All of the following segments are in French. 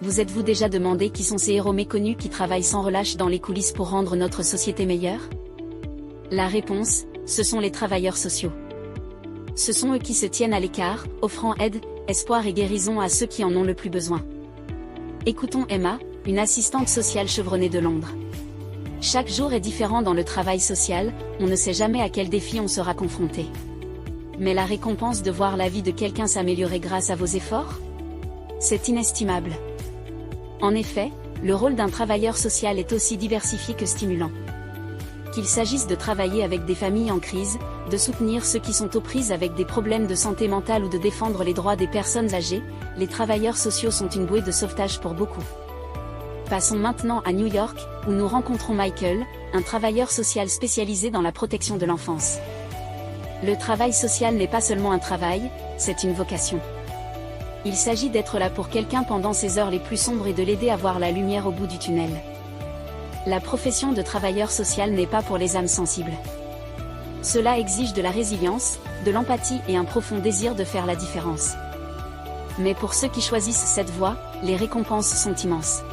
Vous êtes-vous déjà demandé qui sont ces héros méconnus qui travaillent sans relâche dans les coulisses pour rendre notre société meilleure? La réponse, ce sont les travailleurs sociaux. Ce sont eux qui se tiennent à l'écart, offrant aide, espoir et guérison à ceux qui en ont le plus besoin. Écoutons Emma, une assistante sociale chevronnée de Londres. Chaque jour est différent dans le travail social, on ne sait jamais à quel défi on sera confronté. Mais la récompense de voir la vie de quelqu'un s'améliorer grâce à vos efforts? C'est inestimable. En effet, le rôle d'un travailleur social est aussi diversifié que stimulant. Qu'il s'agisse de travailler avec des familles en crise, de soutenir ceux qui sont aux prises avec des problèmes de santé mentale ou de défendre les droits des personnes âgées, les travailleurs sociaux sont une bouée de sauvetage pour beaucoup. Passons maintenant à New York, où nous rencontrons Michael, un travailleur social spécialisé dans la protection de l'enfance. Le travail social n'est pas seulement un travail, c'est une vocation. Il s'agit d'être là pour quelqu'un pendant ses heures les plus sombres et de l'aider à voir la lumière au bout du tunnel. La profession de travailleur social n'est pas pour les âmes sensibles. Cela exige de la résilience, de l'empathie et un profond désir de faire la différence. Mais pour ceux qui choisissent cette voie, les récompenses sont immenses.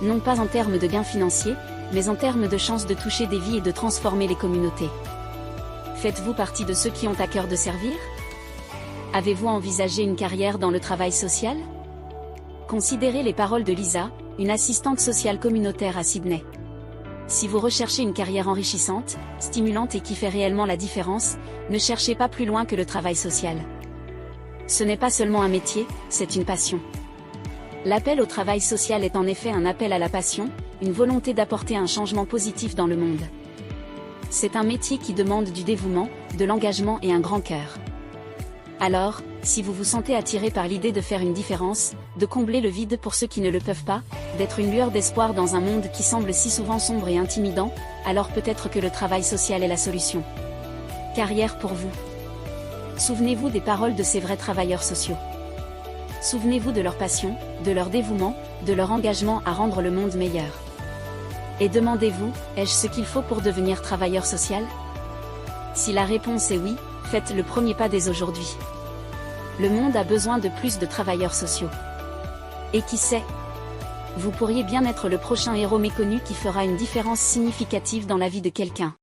Non pas en termes de gains financiers, mais en termes de chances de toucher des vies et de transformer les communautés. Faites-vous partie de ceux qui ont à cœur de servir? Avez-vous envisagé une carrière dans le travail social? Considérez les paroles de Lisa, une assistante sociale communautaire à Sydney. Si vous recherchez une carrière enrichissante, stimulante et qui fait réellement la différence, ne cherchez pas plus loin que le travail social. Ce n'est pas seulement un métier, c'est une passion. L'appel au travail social est en effet un appel à la passion, une volonté d'apporter un changement positif dans le monde. C'est un métier qui demande du dévouement, de l'engagement et un grand cœur. Alors, si vous vous sentez attiré par l'idée de faire une différence, de combler le vide pour ceux qui ne le peuvent pas, d'être une lueur d'espoir dans un monde qui semble si souvent sombre et intimidant, alors peut-être que le travail social est la solution. Carrière pour vous. Souvenez-vous des paroles de ces vrais travailleurs sociaux. Souvenez-vous de leur passion, de leur dévouement, de leur engagement à rendre le monde meilleur. Et demandez-vous, ai-je ce qu'il faut pour devenir travailleur social? Si la réponse est oui, faites le premier pas dès aujourd'hui. Le monde a besoin de plus de travailleurs sociaux. Et qui sait? Vous pourriez bien être le prochain héros méconnu qui fera une différence significative dans la vie de quelqu'un.